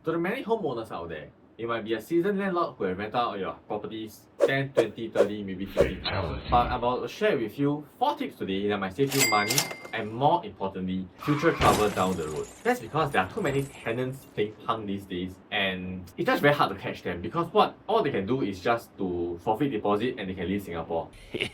To the many homeowners out there, you might be a seasoned landlord who have rented out your properties 10, 20, 30, maybe 50 times. But I'm about to share with you 4 tips today that might save you money and, more importantly, future trouble down the road. That's because there are too many tenants playing punk these days, and it's just very hard to catch them because all they can do is just to forfeit deposit and they can leave Singapore.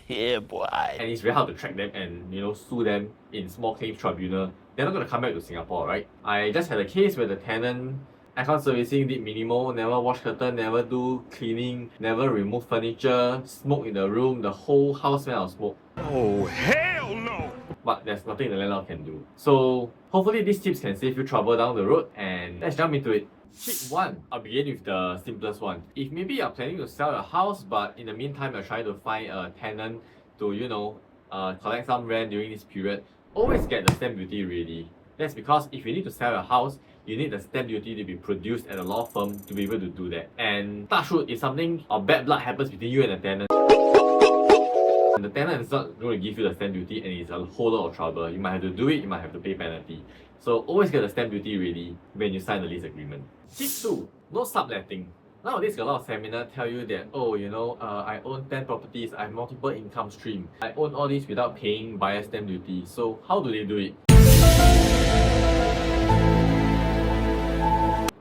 Yeah, boy. And it's very hard to track them and sue them in small claims tribunal. They're not going to come back to Singapore, right? I just had a case where the tenant aircon servicing did minimal, never wash curtain, never do cleaning, never remove furniture, smoke in the room, the whole house smell of smoke. Oh, hell no! But there's nothing the landlord can do. So hopefully these tips can save you trouble down the road, and let's jump into it. Tip 1. I'll begin with the simplest one. If maybe you're planning to sell your house, but in the meantime you're trying to find a tenant to, collect some rent during this period, always get the stamp duty ready. That's because if you need to sell your house, you need the stamp duty to be produced at a law firm to be able to do that. And touch wood, if something of bad blood happens between you and the tenant, and the tenant is not going to give you the stamp duty and it's a whole lot of trouble, you might have to do it, you might have to pay penalty. So always get the stamp duty ready when you sign the lease agreement. Tip 2. No subletting. Nowadays, a lot of seminars tell you that, I own 10 properties, I have multiple income streams. I own all this without paying buyer stamp duty. So how do they do it?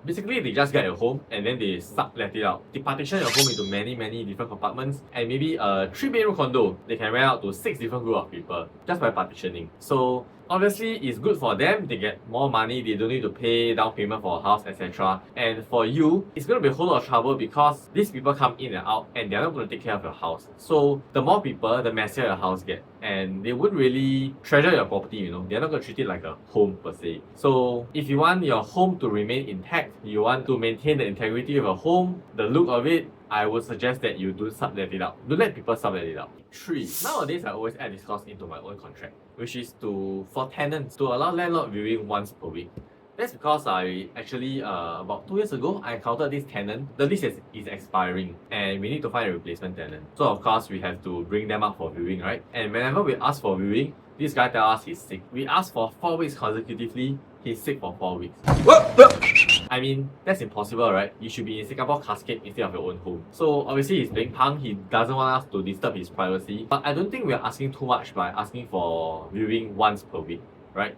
Basically, they just get a home and then they sublet it out. They partition your home into many different compartments, and maybe a 3-bedroom condo, they can rent out to 6 different group of people just by partitioning. So obviously, it's good for them, they get more money, they don't need to pay down payment for a house, etc. And for you, it's going to be a whole lot of trouble because these people come in and out and they're not going to take care of your house. So the more people, the messier your house gets. And they wouldn't really treasure your property, they're not going to treat it like a home per se. So if you want your home to remain intact, you want to maintain the integrity of your home, the look of it, I would suggest that you don't sublet it out. Don't let people sublet it out. 3. Nowadays, I always add this clause into my own contract, which is for tenants to allow landlord viewing once per week. That's because I actually, about 2 years ago, I encountered this tenant. The lease is expiring and we need to find a replacement tenant. So of course, we have to bring them up for viewing, right? And whenever we ask for viewing, this guy tells us he's sick. We ask for 4 weeks consecutively, he's sick for 4 weeks. I mean, that's impossible, right? You should be in Singapore cascade instead of your own home. So obviously he's playing punk, he doesn't want us to disturb his privacy. But I don't think we're asking too much by asking for viewing once per week, right?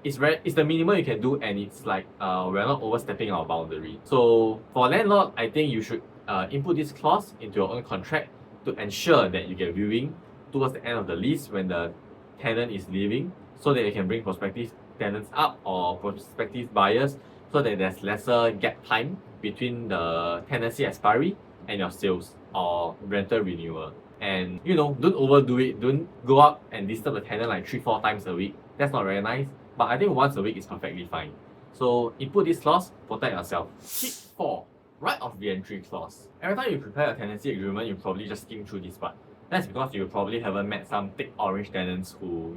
It's the minimum you can do, and it's like we're not overstepping our boundary. So for landlord, I think you should input this clause into your own contract to ensure that you get viewing towards the end of the lease when the tenant is leaving, so that you can bring prospective tenants up or prospective buyers, so that there's lesser gap time between the tenancy expiry and your sales or rental renewal. And don't overdo it. Don't go out and disturb the tenant like 3-4 times a week. That's not very nice. But I think once a week is perfectly fine. So input this clause, protect yourself. Tip 4. Right of re-entry clause. Every time you prepare a tenancy agreement, you probably just skim through this part. That's because you probably haven't met some thick orange tenants who,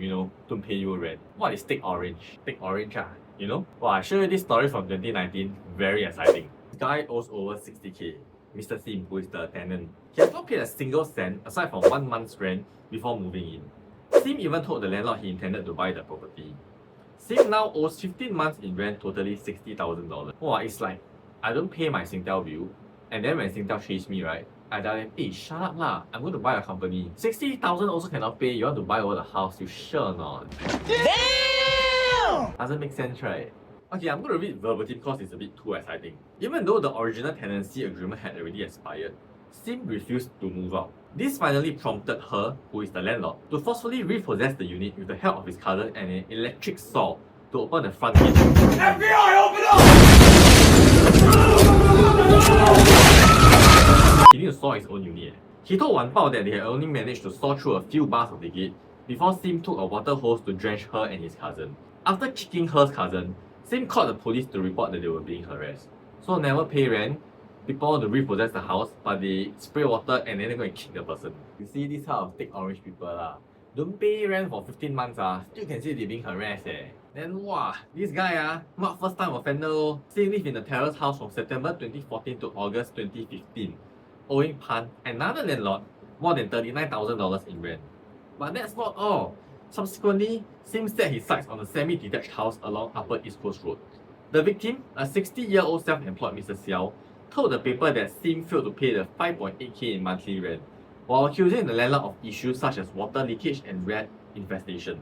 don't pay you rent. What is thick orange? Thick orange, Well, I showed you this story from 2019. Very exciting. This guy owes over 60k. Mr. Sim, who is the tenant, he has not paid a single cent aside from 1 month's rent before moving in. Sim even told the landlord he intended to buy the property. Sim now owes 15 months in rent, totally $60,000. Wow, it's like, I don't pay my Singtel bill, and then when Singtel chase me, right, I tell them, hey, shut up lah, I'm going to buy a company. 60,000 also cannot pay, you want to buy over the house, you sure or not? Damn! Doesn't make sense, right? Okay, I'm going to read verbatim because it's a bit too exciting. Even though the original tenancy agreement had already expired, Sim refused to move out. This finally prompted her, who is the landlord, to forcefully repossess the unit with the help of his cousin and an electric saw to open the front gate. FBI, open up! He needed to saw his own unit. He told Wan Bao that they had only managed to saw through a few bars of the gate before Sim took a water hose to drench her and his cousin. After kicking her cousin, Sim called the police to report that they were being harassed. So never pay rent, people want to repossess the house, but they spray water and then they're going to kick the person. You see this type of thick orange people lah. Don't pay rent for 15 months still can say they're being harassed Then this guy not first time offender Still live in the terrace house from September 2014 to August 2015. Owing Pan, another landlord, more than $39,000 in rent. But that's not all. Subsequently, Sim set his sights on a semi-detached house along Upper East Coast Road. The victim, a 60-year-old self-employed Mr. Xiao, told the paper that Sim failed to pay the 5.8k in monthly rent, while accusing the landlord of issues such as water leakage and rat infestation,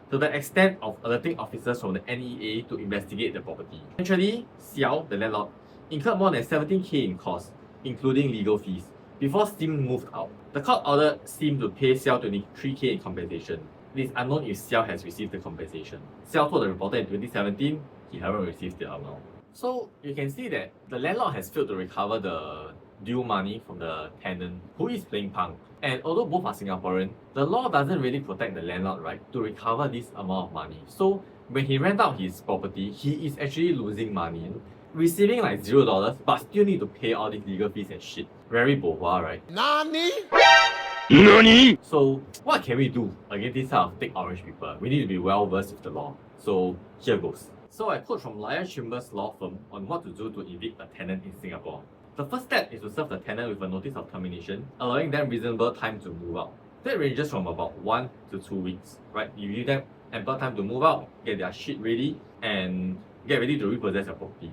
to the extent of alerting officers from the NEA to investigate the property. Eventually, Xiao, the landlord, incurred more than 17k in costs, including legal fees, before Sim moved out. The court ordered Sim to pay Xiao 23k in compensation. It is unknown if Xiao has received the compensation. Xiao told the reporter in 2017 he hadn't received the amount. So you can see that the landlord has failed to recover the due money from the tenant who is playing punk. And although both are Singaporean, the law doesn't really protect the landlord, right, to recover this amount of money. So when he rent out his property, he is actually losing money, receiving like $0, but still need to pay all these legal fees and shit. Very bohua, right? Nani? Nani? So what can we do against this type of thick orange people? We need to be well versed with the law. So here goes. So I quote from Lion Chambers law firm on what to do to evict a tenant in Singapore. The first step is to serve the tenant with a notice of termination, allowing them reasonable time to move out. That ranges from about 1 to 2 weeks, right? You give them ample time to move out, get their shit ready, and get ready to repossess your property.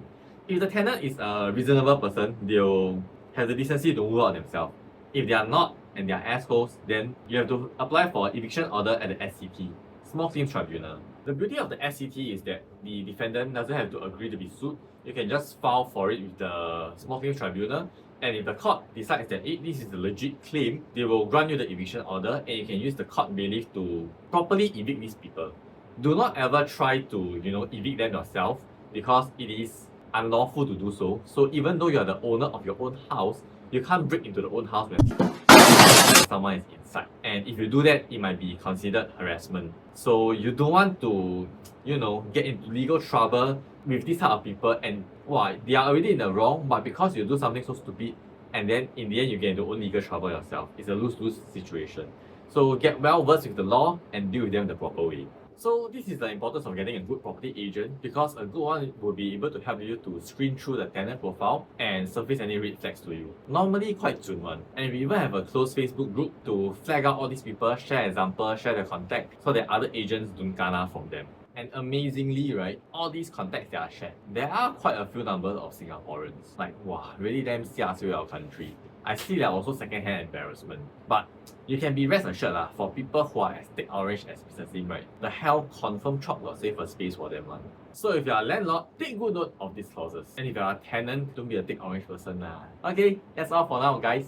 If the tenant is a reasonable person, they'll have the decency to move out themselves. If they are not, and they are assholes, then you have to apply for eviction order at the SCT, Small Claims Tribunal. The beauty of the SCT is that the defendant doesn't have to agree to be sued. You can just file for it with the Small Claims Tribunal, and if the court decides that this is a legit claim, they will grant you the eviction order, and you can use the court bailiff to properly evict these people. Do not ever try to, evict them yourself, because it is unlawful to do so. So even though you are the owner of your own house, you can't break into the own house when someone is inside. And if you do that, it might be considered harassment. So you don't want to, get into legal trouble with this type of people, and they are already in the wrong, but because you do something so stupid, and then in the end you get into own legal trouble yourself. It's a lose-lose situation. So get well versed with the law and deal with them the proper way. So this is the importance of getting a good property agent, because a good one will be able to help you to screen through the tenant profile and surface any red flags to you. Normally quite soon one. And we even have a closed Facebook group to flag out all these people, share examples, share their contact, so that other agents don't kena from them. And amazingly, right, all these contacts that are shared, there are quite a few numbers of Singaporeans. Like, really damn siasui our country. I see that also second-hand embarrassment. But you can be rest assured for people who are as thick orange as Mr. Sim, right, the hell confirm chop got save a space for them one. So if you are a landlord, take good note of these clauses. And if you are a tenant, don't be a thick orange person. Okay, that's all for now, guys.